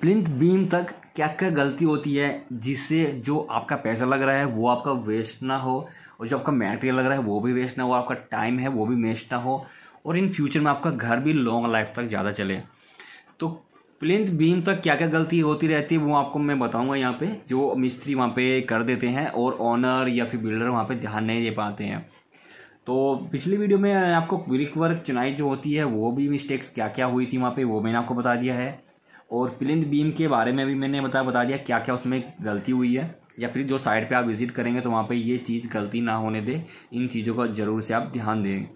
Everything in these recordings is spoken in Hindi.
प्लिंथ बीम तक क्या क्या गलती होती है जिससे जो आपका पैसा लग रहा है वो आपका वेस्ट ना हो, और जो आपका मटेरियल लग रहा है वो भी वेस्ट ना हो, आपका टाइम है वो भी वेस्ट ना हो, और इन फ्यूचर में आपका घर भी लॉन्ग लाइफ तक ज़्यादा चले। तो प्लिंथ बीम तक क्या क्या गलती होती रहती है वो आपको मैं बताऊंगा यहाँ पे, जो मिस्त्री वहाँ पे कर देते हैं और ओनर या फिर बिल्डर वहाँ पे ध्यान नहीं दे पाते हैं। तो पिछली वीडियो में आपको ब्रिक वर्क चिनाई जो होती है वो भी मिस्टेक्स क्या क्या हुई थी वहाँ पे वो मैंने आपको बता दिया है, और प्लिंथ बीम के बारे में भी मैंने बता दिया क्या क्या उसमें गलती हुई है, या फिर जो साइड पे आप विजिट करेंगे तो वहाँ पे ये चीज़ गलती ना होने दे, इन चीज़ों का ज़रूर से आप ध्यान दें।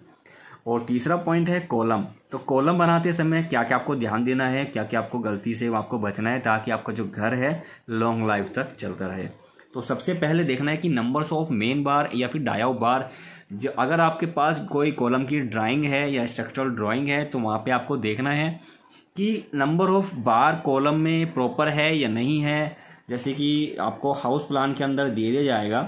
और तीसरा पॉइंट है कॉलम। तो कॉलम बनाते समय क्या क्या आपको ध्यान देना है, क्या क्या आपको गलती से आपको बचना है ताकि आपका जो घर है लॉन्ग लाइफ तक चलता रहे। तो सबसे पहले देखना है कि नंबर्स ऑफ मेन बार या फिर डाया बार, जो अगर आपके पास कोई कॉलम की ड्राइंग है या स्ट्रक्चरल ड्राइंग है तो वहाँ पे आपको देखना है कि नंबर ऑफ बार कॉलम में प्रॉपर है या नहीं है। जैसे कि आपको हाउस प्लान के अंदर दे दिया जाएगा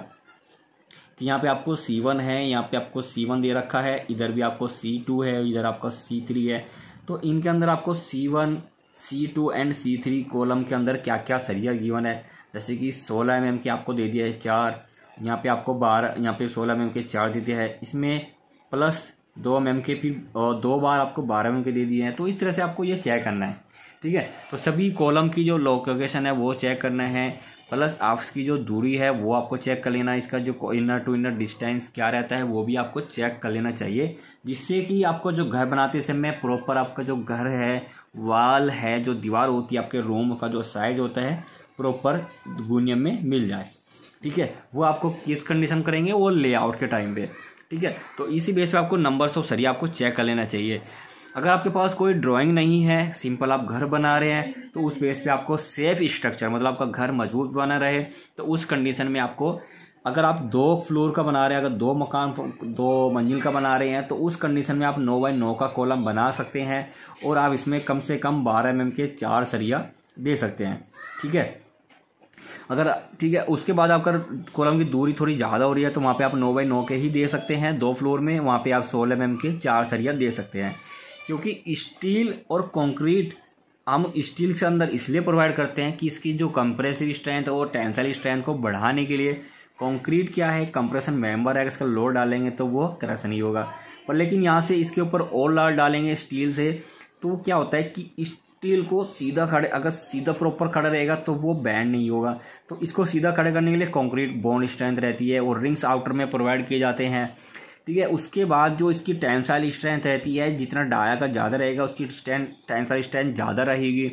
कि यहाँ पे आपको C1 है, यहाँ पे आपको C1 दे रखा है, इधर भी आपको C2 है, इधर आपका C3 है। तो इनके अंदर आपको C1, C2 and C3 column के अंदर क्या क्या सरिया गिवन है। जैसे कि 16 mm के आपको दे दिया है 4, यहाँ पे आपको 12, यहाँ पे 16 mm के 4 दे दिया है, इसमें प्लस 2 mm के फिर 2 बार आपको 12 mm के दे दिए हैं। तो इस तरह से आपको ये चेक करना है, ठीक है। तो सभी कॉलम की जो लोकेशन है वो चेक करना है, प्लस आपकी जो दूरी है वो आपको चेक कर लेना है, इसका जो इनर टू इनर डिस्टेंस क्या रहता है वो भी आपको चेक कर लेना चाहिए, जिससे कि आपको जो घर बनाते समय प्रॉपर आपका जो घर है, वाल है, जो दीवार होती है, आपके रूम का जो साइज होता है प्रॉपर गुनियम में मिल जाए, ठीक है। वो आपको किस कंडीशन करेंगे वो लेआउट के टाइम पे, ठीक है। तो इसी बेस पे आपको नंबर्स ऑफ सरिया आपको चेक कर लेना चाहिए। अगर आपके पास कोई ड्राइंग नहीं है, सिंपल आप घर बना रहे हैं, तो उस बेस पे आपको सेफ स्ट्रक्चर, मतलब आपका घर मजबूत बना रहे, तो उस कंडीशन में आपको, अगर आप 2 फ्लोर का बना रहे हैं, अगर 2 मकान 2 मंजिल का बना रहे हैं, तो उस कंडीशन में आप 9 बाई 9 का कॉलम बना सकते हैं, और आप इसमें कम से कम 12 mm के 4 सरिया दे सकते हैं, ठीक है। अगर ठीक है, उसके बाद अगर कॉलम की दूरी थोड़ी ज़्यादा हो रही है तो वहाँ पे आप 9 बाई 9 के ही दे सकते हैं 2 फ्लोर में, वहाँ पे आप 16 mm के 4 सरिया दे सकते हैं। क्योंकि स्टील और कंक्रीट हम स्टील के अंदर इसलिए प्रोवाइड करते हैं कि इसकी जो कंप्रेसिव स्ट्रेंथ और टेंसाइल स्ट्रेंथ को बढ़ाने के लिए। कंक्रीट क्या है, कंप्रेशन मेंबर है, इसका लोड डालेंगे तो वो क्रश नहीं होगा, पर लेकिन यहाँ से इसके ऊपर और लोड डालेंगे स्टील से, तो क्या होता है कि स्टील को सीधा खड़े, अगर सीधा प्रॉपर खड़ा रहेगा तो वो बैंड नहीं होगा। तो इसको सीधा खड़े करने के लिए कंक्रीट बॉन्ड स्ट्रेंथ रहती है और रिंग्स आउटर में प्रोवाइड किए जाते हैं, ठीक है। उसके बाद जो इसकी टेंसाइल स्ट्रेंथ रहती है, जितना डाया का ज़्यादा रहेगा उसकी टेंसाइल स्ट्रेंथ ज़्यादा रहेगी,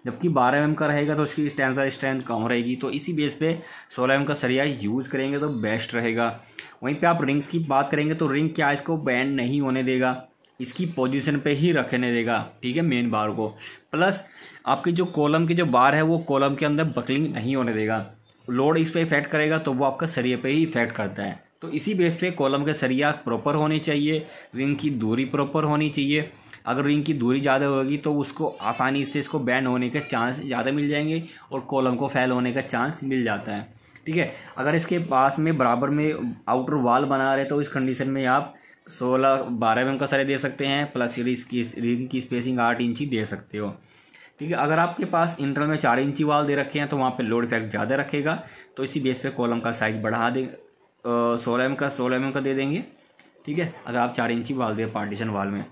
जबकि 12 mm का रहेगा तो उसकी टेंसाइल स्ट्रेंथ कम रहेगी। तो इसी बेस पे 16 mm का सरिया यूज करेंगे तो बेस्ट रहेगा। वहीं पे आप रिंग्स की बात करेंगे तो रिंग क्या इसको बैंड नहीं होने देगा, इसकी पोजीशन पे ही रखने देगा, ठीक है, मेन बार को। प्लस आपकी जो कॉलम की जो बार है वो कॉलम के अंदर बकलिंग नहीं होने देगा, लोड इस पर इफेक्ट करेगा तो वो आपका सरिये पे ही इफेक्ट करता है। तो इसी बेस पे कॉलम के सरिया प्रॉपर होनी चाहिए, रिंग की दूरी प्रॉपर होनी चाहिए। अगर रिंग की दूरी ज़्यादा होगी तो उसको आसानी से इसको बैंड होने के चांस ज़्यादा मिल जाएंगे और कॉलम को फेल होने का चांस मिल जाता है, ठीक है। अगर इसके पास में बराबर में आउटर वॉल बना रहे तो इस कंडीशन में आप 12 mm का सरिया दे सकते हैं, प्लस इसकी रिंग की स्पेसिंग 8 इंची दे सकते हो, ठीक है। अगर आपके पास इंटरनल में 4 इंची वाल दे रखे हैं तो वहाँ पे लोड इफेक्ट ज़्यादा रखेगा, तो इसी बेस पे कॉलम का साइज बढ़ा दे, 16 mm का दे देंगे, ठीक है। अगर आप 4 इंची वाल दे पार्टीशन वाल में,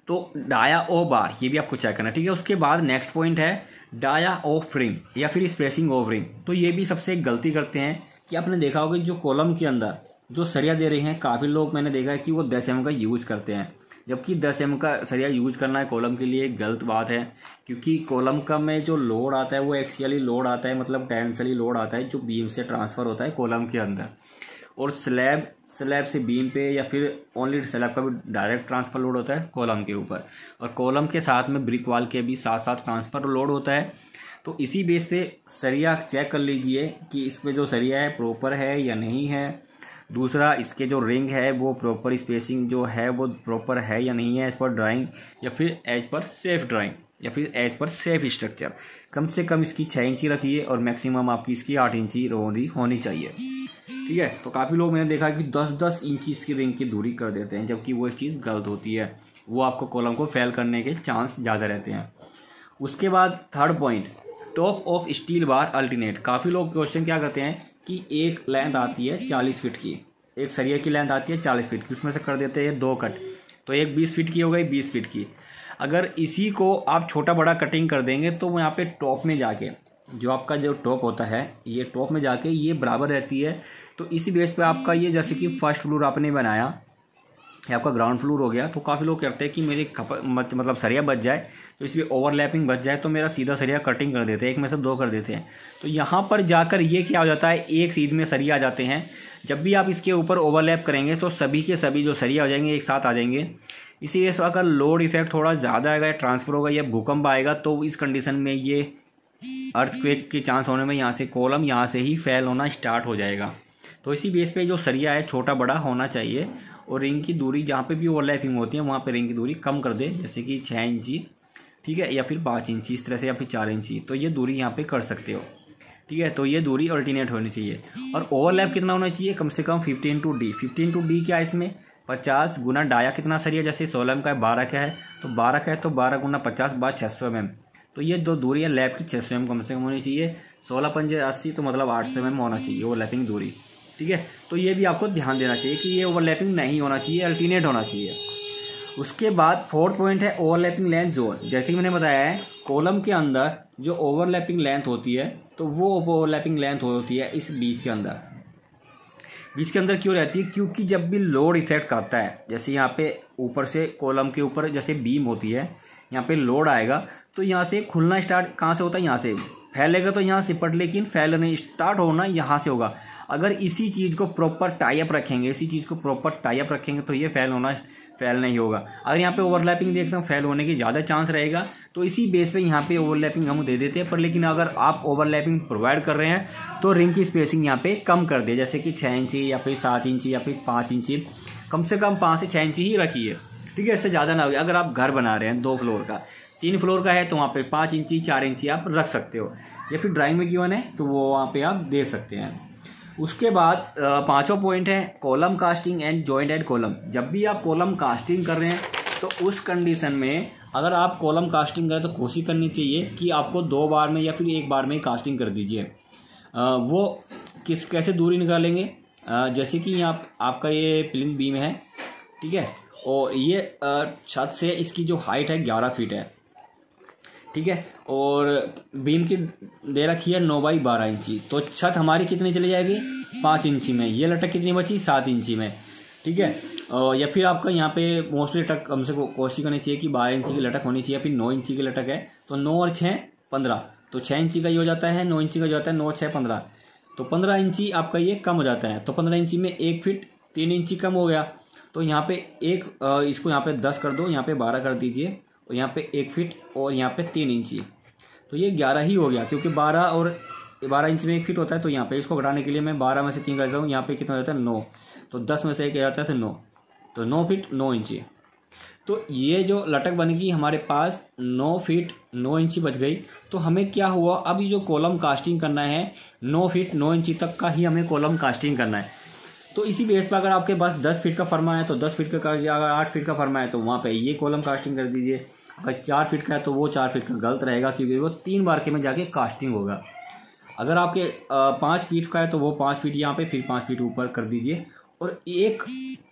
तो डाया ओ बार ये भी आपको चेक करना, ठीक है। उसके बाद नेक्स्ट पॉइंट है डाया ऑफ रिंग या फिर स्पेसिंग ऑफ रिंग। तो ये भी सबसे गलती करते हैं कि आपने देखा होगा जो कॉलम के अंदर जो सरिया दे रहे हैं, काफ़ी लोग मैंने देखा है कि वो 10 mm का यूज करते हैं, जबकि 10 mm का सरिया यूज करना है कॉलम के लिए गलत बात है। क्योंकि कॉलम का में जो लोड आता है वो एक्सियली लोड आता है, मतलब टेंसली लोड आता है जो बीम से ट्रांसफर होता है कॉलम के अंदर, और स्लैब से बीम पे या फिर ओनली स्लैब का भी डायरेक्ट ट्रांसफर लोड होता है कॉलम के ऊपर, और कॉलम के साथ में ब्रिक वॉल के भी साथ साथ ट्रांसफर लोड होता है। तो इसी बेस पे सरिया चेक कर लीजिए कि इसमें जो सरिया है प्रॉपर है या नहीं है। दूसरा, इसके जो रिंग है वो प्रॉपर स्पेसिंग जो है वो प्रॉपर है या नहीं है एज पर ड्राइंग, या फिर एज पर सेफ ड्राइंग, या फिर एज पर सेफ स्ट्रक्चर। कम से कम इसकी 6 इंची रखिए और मैक्सिमम आपकी इसकी 8 इंची होनी चाहिए, ठीक है। तो काफ़ी लोग मैंने देखा कि 10-10 इंची इसकी रिंग की दूरी कर देते हैं, जबकि वो एक चीज़ गलत होती है, वो आपको कॉलम को फेल करने के चांस ज़्यादा रहते हैं। उसके बाद third point, top of steel bar alternate. काफ़ी लोग क्वेश्चन क्या करते हैं कि एक लेंथ आती है 40 फीट की, एक सरिया की लेंथ आती है 40 फीट की, उसमें से कर देते हैं 2 कट, तो एक 20 फीट की हो गई, 20 फीट की। अगर इसी को आप छोटा बड़ा कटिंग कर देंगे तो यहाँ पे टॉप में जाके जो आपका जो टॉप होता है, ये टॉप में जाके ये बराबर रहती है। तो इसी बेस पे आपका ये, जैसे कि फर्स्ट फ्लोर आपने बनाया, ये आपका ग्राउंड फ्लोर हो गया, तो काफ़ी लोग कहते हैं कि मेरी मतलब सरिया बच जाए, तो इसमें ओवरलैपिंग बच जाए, तो मेरा सीधा सरिया कटिंग कर देते हैं, एक में से 2 कर देते हैं। तो यहाँ पर जाकर ये क्या हो जाता है, एक सीध में सरिया आ जाते हैं। जब भी आप इसके ऊपर ओवरलैप करेंगे तो सभी के सभी जो सरिया हो जाएंगे एक साथ आ जाएंगे। इसी वजह से अगर लोड इफेक्ट थोड़ा ज़्यादा आएगा, ट्रांसफर होगा या भूकंप आएगा, तो इस कंडीशन में ये अर्थक्वेक के चांस होने में यहाँ से कॉलम यहाँ से ही फेल होना स्टार्ट हो जाएगा। तो इसी बेस पे जो सरिया है छोटा बड़ा होना चाहिए, और रिंग की दूरी जहाँ पे भी ओवरलैपिंग होती है वहाँ पे रिंग की दूरी कम कर दे, जैसे कि 6 इंची, ठीक है, या फिर 5 इंची इस तरह से, या फिर 4 इंची, तो ये दूरी यहाँ पे कर सकते हो, ठीक है। तो ये दूरी अल्टरनेट होनी चाहिए। और ओवरलैप कितना होना चाहिए, कम से कम 15 × D। 15 × D क्या है इसमें, 50 गुना डाया कितना सरिया, जैसे 16 का है, 12 का है, तो 12 का है तो 12 × 50 बार 600 mm। तो ये जो दूरी है लैप की 600 mm कम से कम होनी चाहिए। 16 पंजे 80, तो मतलब 800 mm होना चाहिए ओवरलैपिंग दूरी, ठीक है। तो ये भी आपको ध्यान देना चाहिए कि ये ओवरलैपिंग नहीं होना चाहिए, अल्टरनेट होना चाहिए। उसके बाद फोर्थ पॉइंट है ओवरलैपिंग लेंथ जोन। जैसे कि मैंने बताया है, कॉलम के अंदर जो ओवरलैपिंग लेंथ होती है, तो वो ओवरलैपिंग लेंथ होती है इस बीच के अंदर। बीच के अंदर क्यों रहती है, क्योंकि जब भी लोड इफेक्ट आता है, जैसे यहाँ पे ऊपर से कॉलम के ऊपर जैसे बीम होती है, यहाँ पे लोड आएगा, तो यहाँ से खुलना स्टार्ट कहाँ से होता है, यहाँ से फैलेगा तो यहाँ सिपट, लेकिन फैलने स्टार्ट होना यहाँ से होगा। अगर इसी चीज़ को प्रॉपर टाई अप रखेंगे, इसी चीज़ को प्रॉपर टाई अप रखेंगे, तो ये फैल नहीं होगा। अगर यहाँ पे ओवरलैपिंग देखते हैं, फैल होने की ज़्यादा चांस रहेगा। तो इसी बेस पे यहाँ पे ओवरलैपिंग हम दे देते हैं। पर लेकिन अगर आप ओवरलैपिंग प्रोवाइड कर रहे हैं तो रिंग की स्पेसिंग यहाँ पे कम कर दे, जैसे कि 6 इंची या फिर 7 इंची या फिर 5 इंची, कम से कम 5 से 6 इंची ही रखिए, ठीक है, इससे ज़्यादा ना हो। अगर आप घर बना रहे हैं 2 फ्लोर का, 3 फ्लोर का है, तो वहाँ पे 5 इंची 4 इंची आप रख सकते हो, या फिर ड्राइंग में गिवन है तो वो वहाँ पे आप दे सकते हैं। उसके बाद 5वां पॉइंट है column casting and joint and column. जब भी आप कॉलम कास्टिंग कर रहे हैं तो उस कंडीशन में अगर आप कॉलम कास्टिंग करें तो कोशिश करनी चाहिए कि आपको 2 बार में या फिर 1 बार में कास्टिंग कर दीजिए। वो कैसे दूरी निकालेंगे, जैसे कि यहाँ आपका ये प्लिंथ बीम है, ठीक है, और ये छत से इसकी जो हाइट है 11 फीट है, ठीक है, और बीम की दे रखी है 9 × 12 इंची, तो छत हमारी कितनी चली जाएगी, 5 इंची में। ये लटक कितनी बची, 7 इंची में, ठीक है। या फिर आपका यहाँ पे मोस्टली लटक कम से कोशिश करनी चाहिए कि 12 इंची की लटक होनी चाहिए, या फिर 9 इंची की लटक है, तो 9 और 6 15, तो 6 इंची का ये हो जाता है, 9 इंची का जो होता है 9 और 6 15, तो 15 इंची आपका ये कम हो जाता है। तो 15 इंची में 1 फीट 3 इंची कम हो गया, तो यहाँ पे इसको यहाँ पे 10 कर दो, यहाँ पे 12 कर दीजिए, और यहाँ पे 1 फीट और यहाँ पे 3 इंची, तो ये 11 ही हो गया, क्योंकि 12 इंच में 1 फीट होता है। तो यहाँ पे इसको घटाने के लिए मैं 12 में से 3 करता हूँ, यहाँ पे कितना हो जाता है 9, तो 10 में से 1 जाता है तो 9, तो 9 फीट 9 इंची। तो ये जो लटक बन गई हमारे पास 9 फीट 9 इंची बच गई। तो हमें क्या हुआ, अब ये जो कॉलम कास्टिंग करना है 9 फीट 9 इंची तक का ही हमें कॉलम कास्टिंग करना है। तो इसी बेस पर अगर आपके पास 10 फीट का फर्मा है तो 10 फीट का कर दीजिए, अगर 8 फीट का फर्मा है तो वहाँ पे ये कॉलम कास्टिंग कर दीजिए। अगर 4 फीट का है तो वो 4 फीट का गलत रहेगा, क्योंकि वो 3 बार के में जाके कास्टिंग होगा। अगर आपके 5 फीट का है तो वो 5 फीट यहाँ पे, फिर 5 फीट ऊपर कर दीजिए। और एक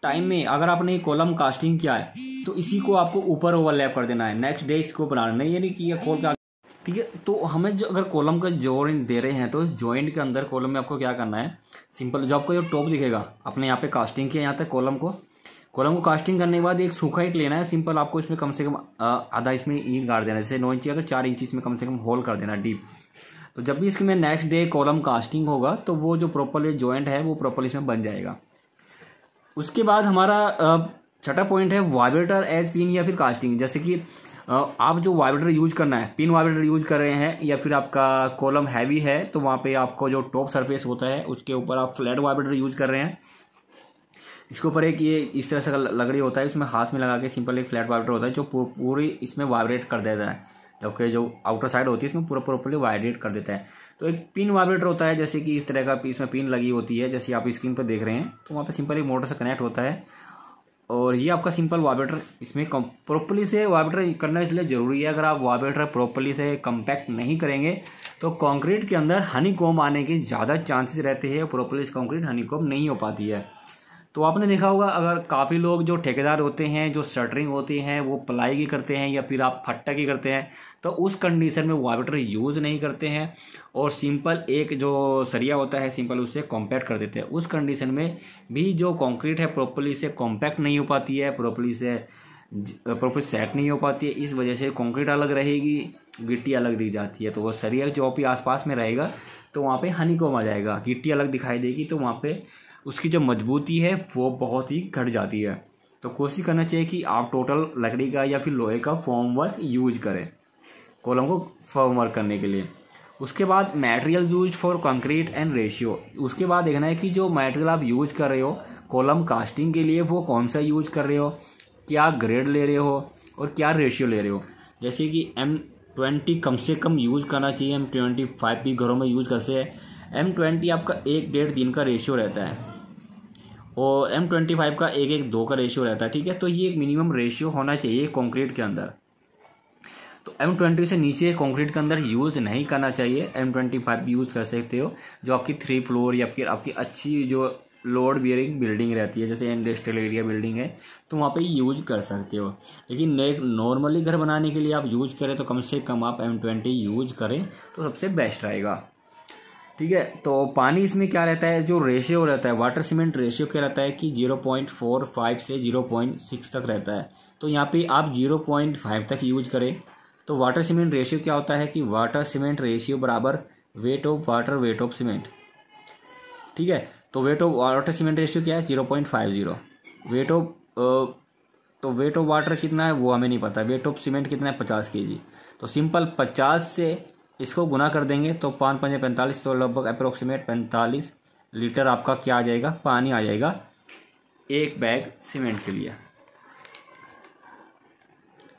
टाइम में अगर आपने कॉलम कास्टिंग किया है तो इसी को आपको ऊपर ओवरलैप कर देना है, नेक्स्ट डे इसको बनाना नहीं, ये नहीं कि ये खोल का, ठीक है। तो हमें जो अगर कॉलम का जॉइंट दे रहे हैं तो इस जॉइंट के अंदर कॉलम में आपको क्या करना है, सिंपल, जो आपको जो टॉप दिखेगा आपने यहाँ पे कास्टिंग किया यहाँ तक कॉलम को कास्टिंग करने के बाद एक सूखा ईंट लेना है। सिंपल आपको इसमें कम से कम आधा इसमें ईंट गाड़ देना है, जैसे 9 इंची है तो 4 इंची इसमें कम से कम होल कर देना डीप। तो जब भी इसमें नेक्स्ट डे कॉलम कास्टिंग होगा तो वो जो प्रॉपर जॉइंट है वो प्रॉपर इसमें बन जाएगा। उसके बाद हमारा 6वां पॉइंट है वाइब्रेटर एज पिन या फिर कास्टिंग। जैसे कि आप जो वाइब्रेटर यूज करना है, पिन वाइब्रेटर यूज कर रहे हैं, या फिर आपका कॉलम हैवी है तो वहाँ पे आपको जो टॉप सरफेस होता है उसके ऊपर आप फ्लैट वाइब्रेटर यूज कर रहे हैं। इसके ऊपर एक ये इस तरह से लकड़ी होता है, उसमें हाथ में लगा के सिंपल एक फ्लैट वाइब्रेटर होता है जो पूरी इसमें वाइब्रेट कर देता है, जबकि जो आउटर साइड होती है इसमें पूरा प्रॉपर्ली वाइब्रेट कर देता है। तो एक पिन वाइब्रेटर होता है, जैसे कि इस तरह का इसमें पिन लगी होती है, जैसे आप स्क्रीन पर देख रहे हैं, तो वहाँ पे सिंपल एक मोटर से कनेक्ट होता है और ये आपका सिंपल वॉलपेपर इसमें प्रॉपर्ली से वॉलपेपर करना इसलिए ज़रूरी है। अगर आप वॉलपेपर प्रॉपर्ली से कम्पैक्ट नहीं करेंगे तो कंक्रीट के अंदर हनीकॉम्ब आने के ज़्यादा चांसेस रहते हैं। प्रॉपर्ली से कंक्रीट हनीकॉम्ब नहीं हो पाती है। तो आपने देखा होगा अगर काफ़ी लोग जो ठेकेदार होते हैं, जो शटरिंग होती हैं, वो प्लाई की करते हैं या फिर आप फट्टा की करते हैं, तो उस कंडीशन में वॉलपेपर यूज़ नहीं करते हैं और सिंपल एक जो सरिया होता है सिंपल उससे कॉम्पैक्ट कर देते हैं। उस कंडीशन में भी जो कंक्रीट है प्रॉपर्ली से कॉम्पैक्ट नहीं हो पाती है, प्रॉपर्ली सेट नहीं हो पाती है। इस वजह से कंक्रीट अलग रहेगी, गिट्टी अलग दी जाती है। तो वो सरिया जो भी आसपास में रहेगा तो वहाँ पे हनीकॉम्ब आ जाएगा, गिट्टी अलग दिखाई देगी, तो वहाँ पे उसकी जो मजबूती है वो बहुत ही घट जाती है। तो कोशिश करना चाहिए कि आप टोटल लकड़ी का या फिर लोहे का फॉर्म वर्क यूज करें कॉलम को फॉर्म वर्क करने के लिए। उसके बाद material used for concrete and ratio. उसके बाद देखना है कि जो मटेरियल आप यूज कर रहे हो कॉलम कास्टिंग के लिए वो कौन सा यूज कर रहे हो, क्या ग्रेड ले रहे हो और क्या रेशियो ले रहे हो। जैसे कि M20 कम से कम यूज करना चाहिए, M25 भी घरों में यूज करते हैं। M20 आपका 1-1.5-3 का रेशियो रहता है और M25 का 1-1-2 का रेशियो रहता है। ठीक है, तो ये एक मिनिमम रेशियो होना चाहिए कंक्रीट के अंदर। तो M20 से नीचे कंक्रीट के अंदर यूज़ नहीं करना चाहिए। M25 भी यूज़ कर सकते हो जो आपकी 3 फ्लोर या फिर आपकी अच्छी जो लोड बियरिंग बिल्डिंग रहती है, जैसे इंडस्ट्रियल एरिया बिल्डिंग है, तो वहाँ पे यूज कर सकते हो। लेकिन नॉर्मली घर बनाने के लिए आप यूज करें तो कम से कम आप M20 यूज करें तो सबसे बेस्ट रहेगा। ठीक है, तो पानी इसमें क्या रहता है, जो रेशियो रहता है वाटर सीमेंट रेशियो क्या रहता है कि 0.45 से 0.6 तक रहता है। तो यहाँ पे आप 0.5 तक यूज करें। तो वाटर सीमेंट रेशियो क्या होता है कि वाटर सीमेंट रेशियो बराबर weight of water weight of cement. ठीक है, तो weight of water cement ratio क्या है 0.50। वेट ऑफ तो वेट ऑफ वाटर कितना है वो हमें नहीं पता, वेट ऑफ सीमेंट कितना है 50 kg। तो सिंपल 50 से इसको गुना कर देंगे तो 5×5 = 45, तो लगभग अप्रोक्सीमेट 45 लीटर आपका क्या आ जाएगा, पानी आ जाएगा एक बैग सीमेंट के लिए।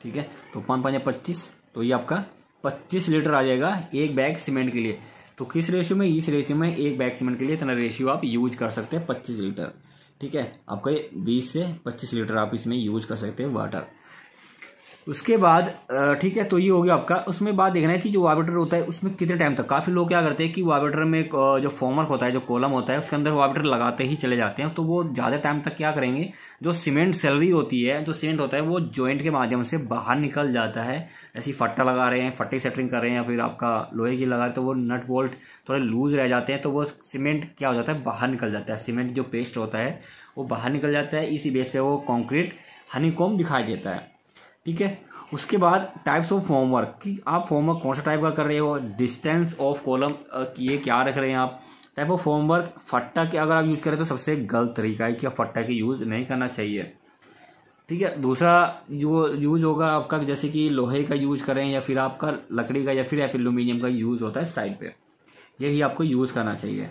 ठीक है, तो 5×5 = 25, तो ये आपका 25 लीटर आ जाएगा एक बैग सीमेंट के लिए। तो किस रेशियो में, इस रेशियो में एक बैग सीमेंट के लिए इतना रेशियो आप यूज कर सकते हैं 25 लीटर। ठीक है, आपका 20 से 25 लीटर आप इसमें यूज कर सकते हैं वाटर। उसके बाद ठीक है, तो ये हो गया आपका। उसमें बात देखना है कि जो वॉलपेपर होता है उसमें कितने टाइम तक, काफ़ी लोग क्या करते हैं कि वॉलपेपर में जो फॉर्मवर्क होता है, जो कॉलम होता है, उसके अंदर वॉलपेपर लगाते ही चले जाते हैं। तो वो ज़्यादा टाइम तक क्या करेंगे, जो सीमेंट सैलरी होती है, जो सीमेंट होता है वो जॉइंट के माध्यम से बाहर निकल जाता है। ऐसी फट्टा लगा रहे हैं, फट्टी सेटरिंग कर रहे हैं या फिर आपका लोहे की लगा रहे हैं, तो वो नट बोल्ट थोड़े लूज रह जाते हैं, तो वो सीमेंट क्या हो जाता है, बाहर निकल जाता है। सीमेंट जो पेस्ट होता है वो बाहर निकल जाता है, इसी बेस पे वो कॉन्क्रीट हनीकॉम्ब दिखाई देता है। ठीक है, उसके बाद टाइप्स ऑफ फॉर्मवर्क कि आप फॉर्मवर्क कौन सा टाइप का कर रहे हो, डिस्टेंस ऑफ कॉलम ये क्या रख रहे हैं आप। टाइप ऑफ फॉर्मवर्क, फट्टा के अगर आप यूज करें तो सबसे गलत तरीका है कि आप फट्टा की यूज नहीं करना चाहिए। ठीक है, दूसरा जो यूज होगा आपका, जैसे कि लोहे का यूज करें या फिर आपका लकड़ी का या फिर एल्यूमिनियम का यूज होता है साइड पे, यही आपको यूज करना चाहिए।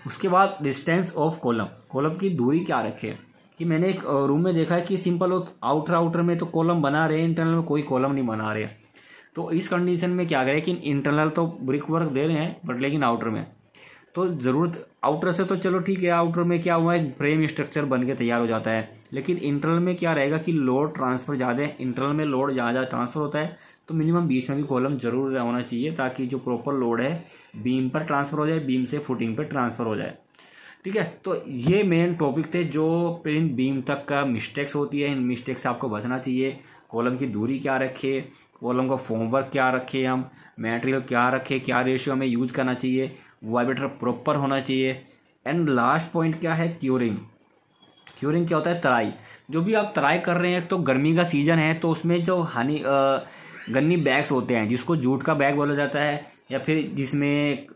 उसके बाद डिस्टेंस ऑफ कॉलम, कॉलम की दूरी क्या रखें कि मैंने एक रूम में देखा है कि सिंपल आउटर में तो कॉलम बना रहे हैं, इंटरनल में कोई कॉलम नहीं बना रहे। तो इस कंडीशन में क्या करें कि इंटरनल तो ब्रिक वर्क दे रहे हैं बट लेकिन आउटर में तो ज़रूरत, आउटर से तो चलो ठीक है, आउटर में क्या हुआ है फ्रेम स्ट्रक्चर बन के तैयार हो जाता है, लेकिन इंटरनल में क्या रहेगा कि लोड ट्रांसफर ज़्यादा है। इंटरनल में लोड ज़्यादा ट्रांसफर होता है, तो मिनिमम बीच में भी कॉलम जरूर होना चाहिए ताकि जो प्रॉपर लोड है बीम पर ट्रांसफर हो जाए, बीम से फुटिंग पर ट्रांसफर हो जाए। ठीक है, तो ये मेन टॉपिक थे जो इन बीम तक का मिस्टेक्स होती है, इन मिस्टेक से आपको बचना चाहिए। कॉलम की दूरी क्या रखे, कॉलम का फॉर्मवर्क क्या रखे, हम मटेरियल क्या रखे, क्या रेशियो हमें यूज करना चाहिए, वाइब्रेटर प्रॉपर होना चाहिए। एंड लास्ट पॉइंट क्या है, क्यूरिंग। क्यूरिंग क्या होता है, तराई। जो भी आप तराई कर रहे हैं, तो गर्मी का सीजन है तो उसमें जो गन्नी बैग्स होते हैं, जिसको जूट का बैग बोला जाता है या फिर जिसमें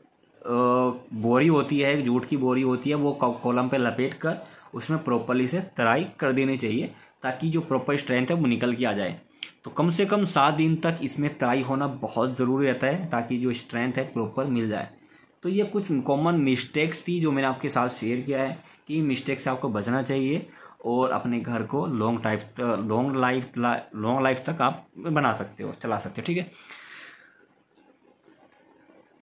बोरी होती है, जूट की बोरी होती है, वो कॉलम पे लपेट कर उसमें प्रॉपरली से तराई कर देनी चाहिए ताकि जो प्रॉपर स्ट्रेंथ है वो निकल के आ जाए। तो कम से कम 7 दिन तक इसमें तराई होना बहुत ज़रूरी रहता है ताकि जो स्ट्रेंथ है प्रॉपर मिल जाए। तो ये कुछ कॉमन मिस्टेक्स थी जो मैंने आपके साथ शेयर किया है कि मिस्टेक से आपको बचना चाहिए और अपने घर को लॉन्ग लाइफ तक आप बना सकते हो, चला सकते हो। ठीक है।